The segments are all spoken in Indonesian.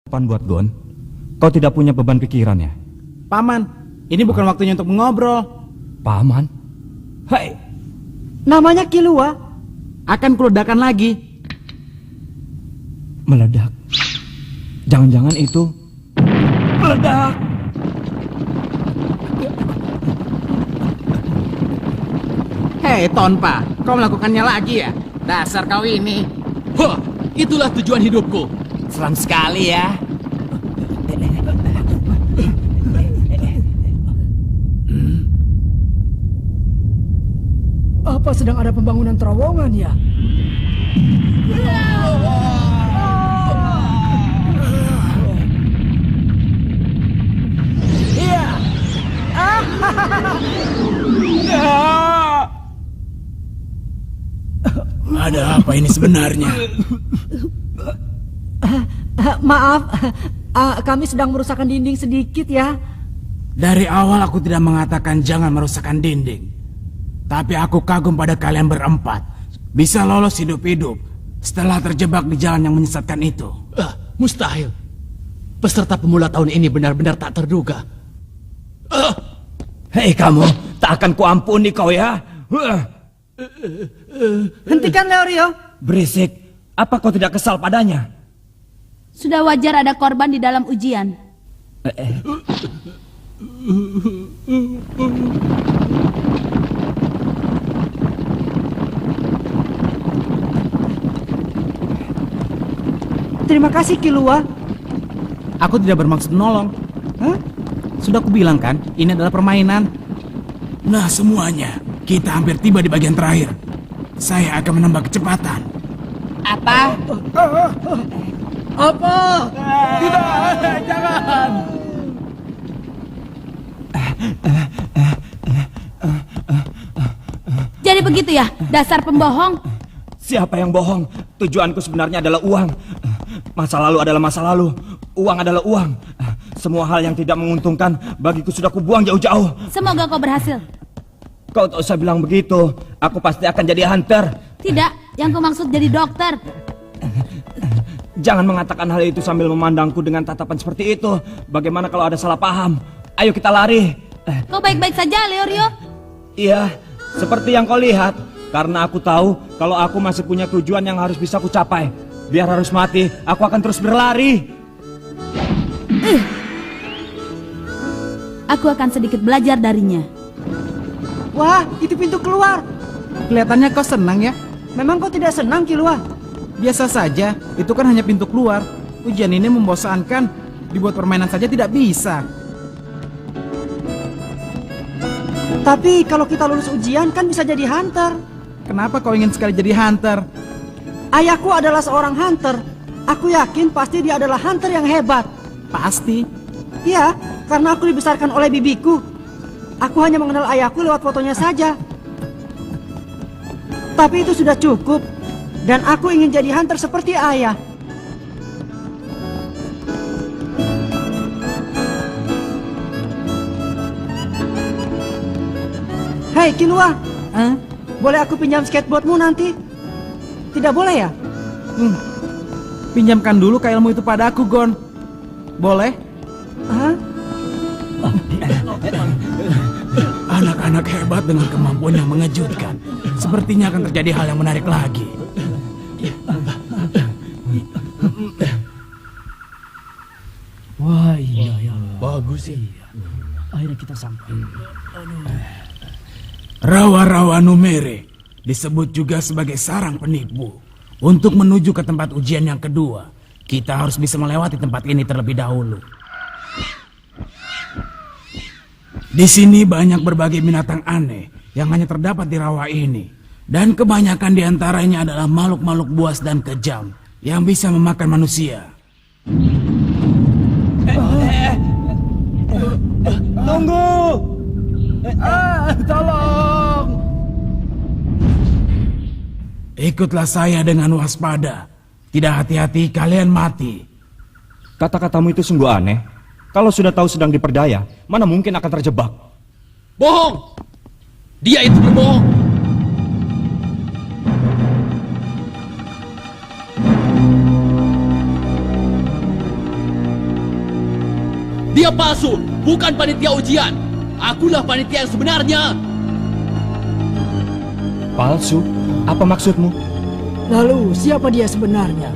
buat Gon. Kau tidak punya beban pikiran ya? Paman, ini bukan waktunya untuk mengobrol. Paman? Hei, Namanya Kilua. Akan kuledakan lagi. meledak. Jangan-jangan itu meledak. Hei Tonpa, kau melakukannya lagi ya? Dasar kau ini. Wah, itulah tujuan hidupku. Seram sekali ya. Apa sedang ada pembangunan terowongan ya? Ada apa ini sebenarnya? Maaf, kami sedang merusakkan dinding sedikit ya. Dari awal aku tidak mengatakan jangan merusakkan dinding. Tapi aku kagum pada kalian berempat. Bisa lolos hidup-hidup setelah terjebak di jalan yang menyesatkan itu. Mustahil. Peserta pemula tahun ini benar-benar tak terduga. Hei kamu, tak akan kuampuni kau ya. Hentikan Leorio. Berisik, apa kau tidak kesal padanya? Sudah wajar ada korban di dalam ujian. Terima kasih Kilua. Aku tidak bermaksud menolong. Hah? Sudah kubilang kan, ini adalah permainan. Nah semuanya, kita hampir tiba di bagian terakhir. Saya akan menambah kecepatan. Apa? Apa? Tidak, jangan. Jadi begitu ya, dasar pembohong. Siapa yang bohong? Tujuanku sebenarnya adalah uang. Masa lalu adalah masa lalu. Uang adalah uang. Semua hal yang tidak menguntungkan bagiku sudah kubuang jauh-jauh. Semoga kau berhasil. Kau tak usah bilang begitu. Aku pasti akan jadi hunter. Tidak, yang kau maksud jadi dokter. Jangan mengatakan hal itu sambil memandangku dengan tatapan seperti itu. Bagaimana kalau ada salah paham? Ayo kita lari. Kau baik-baik saja, Leorio. Iya, seperti yang kau lihat. Karena aku tahu kalau aku masih punya tujuan yang harus bisa kucapai. Biar harus mati, aku akan terus berlari. Aku akan sedikit belajar darinya. Wah, itu pintu keluar. Kelihatannya kau senang ya? Memang kau tidak senang Kilua? Biasa saja, itu kan hanya pintu keluar. Ujian ini membosankan. Dibuat permainan saja tidak bisa. Tapi kalau kita lulus ujian kan bisa jadi hunter. Kenapa kau ingin sekali jadi hunter? Ayahku adalah seorang hunter. Aku yakin pasti dia adalah hunter yang hebat. Pasti. Iya, karena aku dibesarkan oleh bibiku. Aku hanya mengenal ayahku lewat fotonya saja. Tapi itu sudah cukup. Dan aku ingin jadi hunter seperti ayah. Hei Kilua, boleh aku pinjam skateboardmu nanti? Tidak boleh ya? Pinjamkan dulu kailmu itu padaku, Gon. Boleh? Hah? Anak-anak hebat dengan kemampuan yang mengejutkan. Sepertinya akan terjadi hal yang menarik lagi. Wah iya. Bagus sih. Akhirnya kita sampai. Rawa-rawa Numere disebut juga sebagai sarang penipu. Untuk menuju ke tempat ujian yang kedua, kita harus bisa melewati tempat ini terlebih dahulu. Di sini banyak berbagai binatang aneh yang hanya terdapat di rawa ini. Dan kebanyakan di antaranya adalah makhluk-makhluk buas dan kejam yang bisa memakan manusia. Tunggu! Tolong! Ikutlah saya dengan waspada. Tidak hati-hati kalian mati. Kata-katamu itu sungguh aneh. Kalau sudah tahu sedang diperdaya, mana mungkin akan terjebak? Bohong! Dia itu berbohong. Dia palsu, bukan panitia ujian. Akulah panitia yang sebenarnya. Palsu? Apa maksudmu? Lalu siapa dia sebenarnya?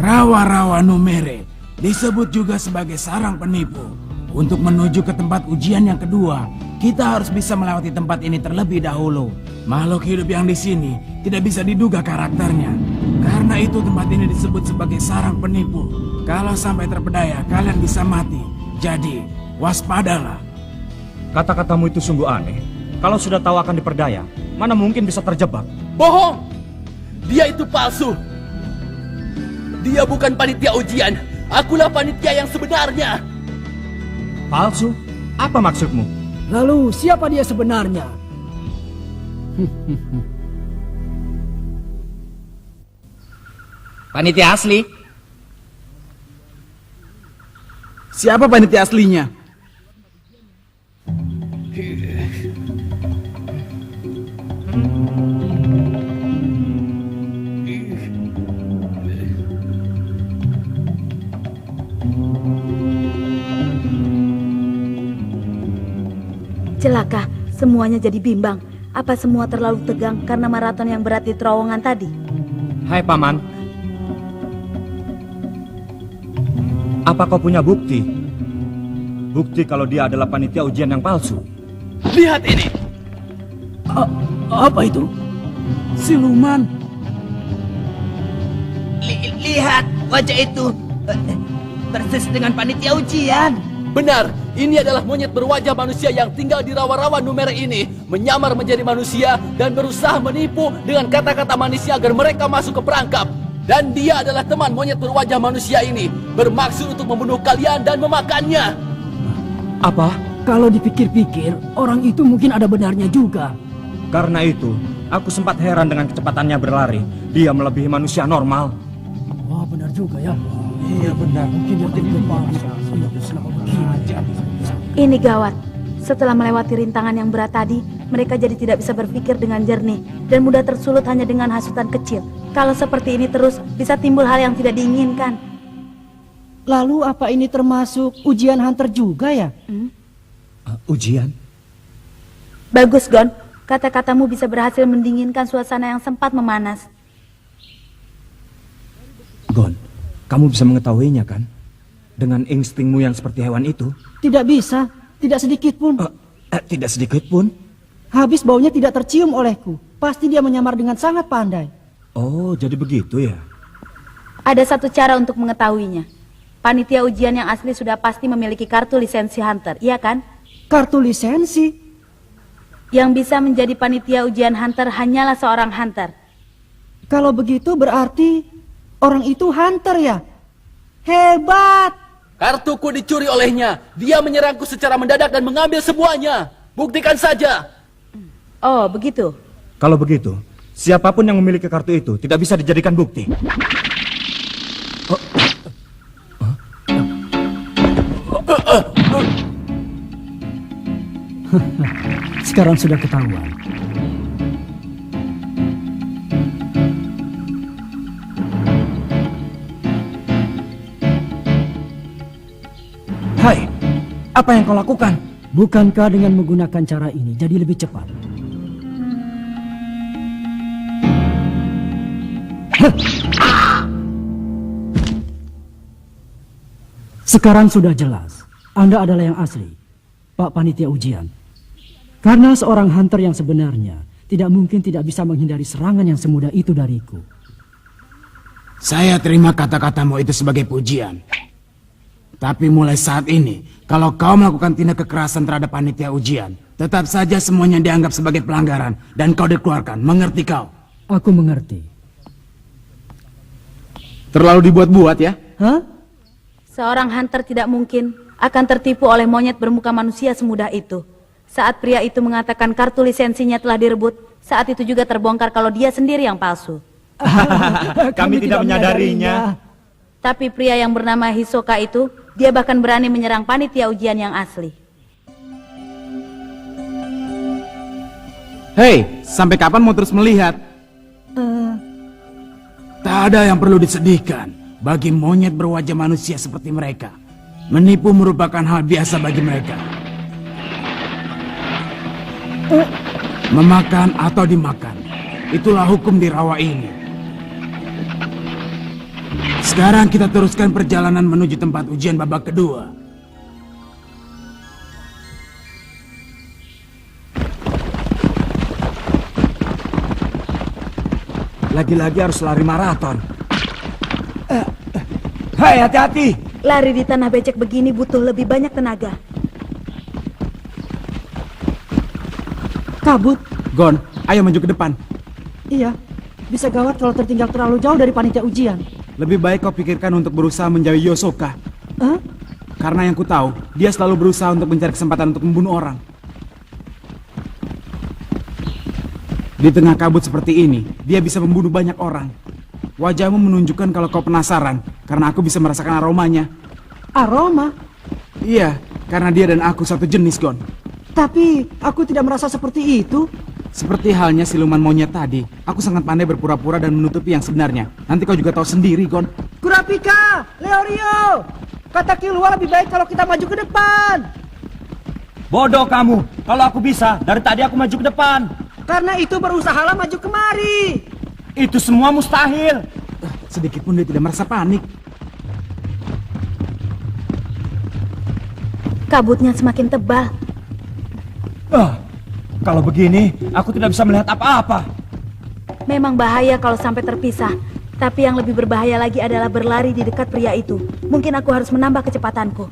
Rawa-rawa Numere disebut juga sebagai sarang penipu. Untuk menuju ke tempat ujian yang kedua, kita harus bisa melewati tempat ini terlebih dahulu. Makhluk hidup yang di sini tidak bisa diduga karakternya. Karena itu tempat ini disebut sebagai sarang penipu. Kalau sampai terpedaya, kalian bisa mati. Jadi, waspadalah. Kata-katamu itu sungguh aneh. Kalau sudah tahu akan diperdaya, mana mungkin bisa terjebak? Bohong! Dia itu palsu. Dia bukan panitia ujian. Akulah panitia yang sebenarnya. Palsu? Apa maksudmu? Lalu siapa dia sebenarnya? Panitia asli. Siapa panitia aslinya? Celaka, semuanya jadi bimbang. Apa semua terlalu tegang karena maraton yang berat di terowongan tadi? Hai Paman. Apa kau punya bukti? Bukti kalau dia adalah panitia ujian yang palsu. Lihat ini. Apa itu? Siluman. Lihat wajah itu persis dengan panitia ujian. Benar, ini adalah monyet berwajah manusia yang tinggal di rawa-rawa Numere ini, menyamar menjadi manusia dan berusaha menipu dengan kata-kata manusia agar mereka masuk ke perangkap. Dan dia adalah teman monyet berwajah manusia ini, bermaksud untuk membunuh kalian dan memakannya. Apa? Kalau dipikir-pikir, orang itu mungkin ada benarnya juga. Karena itu, aku sempat heran dengan kecepatannya berlari. Dia melebihi manusia normal. Wah, benar juga ya. Iya benar. Mungkin dia Ini gawat. Setelah melewati rintangan yang berat tadi, mereka jadi tidak bisa berpikir dengan jernih dan mudah tersulut hanya dengan hasutan kecil. Kalau seperti ini terus, bisa timbul hal yang tidak diinginkan. Lalu apa ini termasuk ujian hunter juga ya? Ujian? Bagus, Gon. Kata-katamu bisa berhasil mendinginkan suasana yang sempat memanas. Gon, kamu bisa mengetahuinya kan? Dengan instingmu yang seperti hewan itu? Tidak bisa, tidak sedikit pun. Tidak sedikit pun? Habis baunya tidak tercium olehku. Pasti dia menyamar dengan sangat pandai. Oh, jadi begitu ya? Ada satu cara untuk mengetahuinya. Panitia ujian yang asli sudah pasti memiliki kartu lisensi hunter, iya kan? Kartu lisensi? Yang bisa menjadi panitia ujian hunter hanyalah seorang hunter. Kalau begitu berarti orang itu hunter ya? Hebat! Kartuku dicuri olehnya. Dia menyerangku secara mendadak dan mengambil semuanya. Buktikan saja. Oh, begitu. Kalau begitu, siapapun yang memiliki kartu itu tidak bisa dijadikan bukti. Sekarang sudah ketahuan. Hai, apa yang kau lakukan? Bukankah dengan menggunakan cara ini jadi lebih cepat? Sekarang sudah jelas, Anda adalah yang asli, Pak Panitia Ujian. Karena seorang hunter yang sebenarnya tidak mungkin tidak bisa menghindari serangan yang semudah itu dariku. Saya terima kata-katamu itu sebagai pujian. Tapi mulai saat ini, kalau kau melakukan tindak kekerasan terhadap panitia ujian, tetap saja semuanya dianggap sebagai pelanggaran dan kau dikeluarkan. Mengerti kau? Aku mengerti. Terlalu dibuat-buat ya? Hah? Seorang hunter tidak mungkin akan tertipu oleh monyet bermuka manusia semudah itu. Saat pria itu mengatakan kartu lisensinya telah direbut, saat itu juga terbongkar kalau dia sendiri yang palsu. Kami tidak menyadarinya. Tapi pria yang bernama Hisoka itu, dia bahkan berani menyerang panitia ujian yang asli. Hei, sampai kapan mau terus melihat? ada yang perlu disedihkan bagi monyet berwajah manusia seperti mereka. Menipu merupakan hal biasa bagi mereka. Memakan atau dimakan, itulah hukum di rawa ini. Sekarang kita teruskan perjalanan menuju tempat ujian babak kedua. Lagi-lagi harus lari maraton. Hai, hati-hati. Lari di tanah becek begini butuh lebih banyak tenaga. Kabut. Gon, ayo maju ke depan. Iya, bisa gawat kalau tertinggal terlalu jauh dari panitia ujian. Lebih baik kau pikirkan untuk berusaha menjauhi Yosoka. Hah? Karena yang ku tahu, dia selalu berusaha untuk mencari kesempatan untuk membunuh orang. Di tengah kabut seperti ini, dia bisa membunuh banyak orang. Wajahmu menunjukkan kalau kau penasaran, karena aku bisa merasakan aromanya. Aroma? Iya, karena dia dan aku satu jenis, Gon. Tapi aku tidak merasa seperti itu. Seperti halnya siluman monyet tadi, aku sangat pandai berpura-pura dan menutupi yang sebenarnya. Nanti kau juga tahu sendiri, Gon. Kurapika, Leorio, kata Killua lebih baik kalau kita maju ke depan. Bodoh kamu. Kalau aku bisa, dari tadi aku maju ke depan. Karena itu berusahalah maju kemari. Itu semua mustahil. Sedikit pun dia tidak merasa panik. Kabutnya semakin tebal. Kalau begini, aku tidak bisa melihat apa-apa. Memang bahaya kalau sampai terpisah. Tapi yang lebih berbahaya lagi adalah berlari di dekat pria itu. Mungkin aku harus menambah kecepatanku.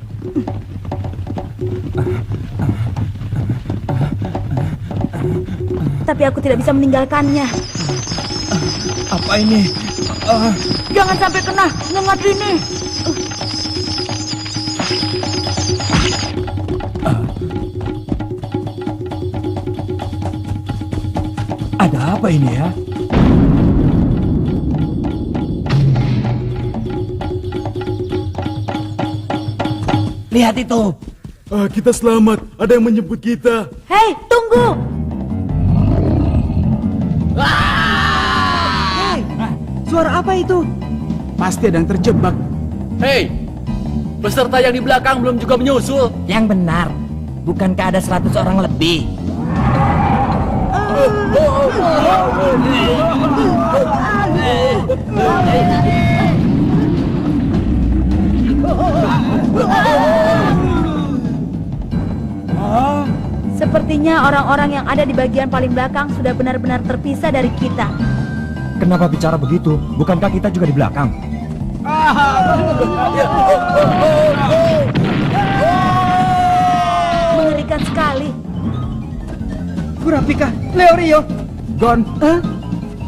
Tapi aku tidak bisa meninggalkannya. Apa ini? Jangan sampai kena nyengat ini. Ada apa ini ya? Lihat itu. Kita selamat, ada yang menjemput kita. Hei, tunggu! Hei, suara apa itu? Pasti ada yang terjebak. Hei, peserta yang di belakang belum juga menyusul. Yang benar, bukankah ada 100 orang lebih? Sepertinya orang-orang yang ada di bagian paling belakang sudah benar-benar terpisah dari kita. Kenapa bicara begitu? Bukankah kita juga di belakang? Mengerikan sekali. Kurapika, Leorio. Gon,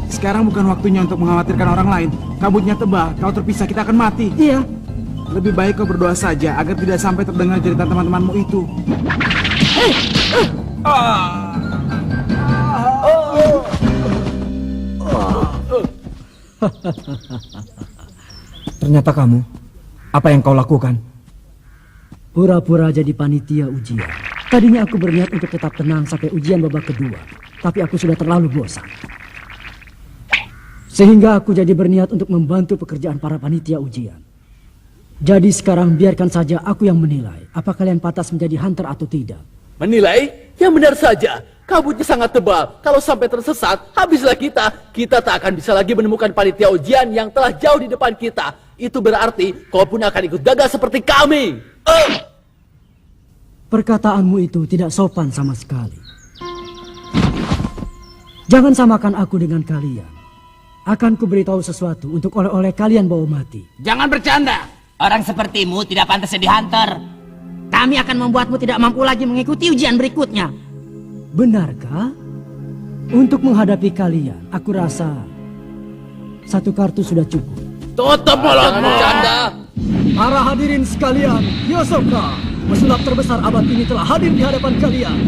sekarang bukan waktunya untuk mengkhawatirkan orang lain. Kabutnya tebal, kalau terpisah kita akan mati. Iya. Lebih baik kau berdoa saja agar tidak sampai terdengar cerita teman-temanmu itu. Ternyata kamu. Apa yang kau lakukan? Pura-pura jadi panitia ujian. Tadinya aku berniat untuk tetap tenang sampai ujian babak kedua. Tapi aku sudah terlalu bosan. Sehingga aku jadi berniat untuk membantu pekerjaan para panitia ujian. Jadi sekarang biarkan saja aku yang menilai apa kalian pantas menjadi hunter atau tidak. Menilai? Yang benar saja. Kabutnya sangat tebal. Kalau sampai tersesat, habislah kita. Kita tak akan bisa lagi menemukan panitia ujian yang telah jauh di depan kita. Itu berarti kau pun akan ikut gagal seperti kami. Perkataanmu itu tidak sopan sama sekali. Jangan samakan aku dengan kalian. Akan kuberitahu sesuatu untuk oleh-oleh kalian bawa mati. Jangan bercanda. Orang sepertimu tidak pantas jadi hunter. Kami akan membuatmu tidak mampu lagi mengikuti ujian berikutnya. Benarkah? Untuk menghadapi kalian, aku rasa satu kartu sudah cukup. Tutup mulutmu. Bercanda. Para hadirin sekalian, Yosoka, pesulap terbesar abad ini telah hadir di hadapan kalian.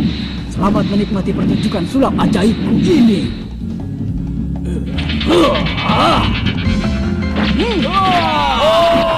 Selamat menikmati pertunjukan sulap ajaibku ini. Oh!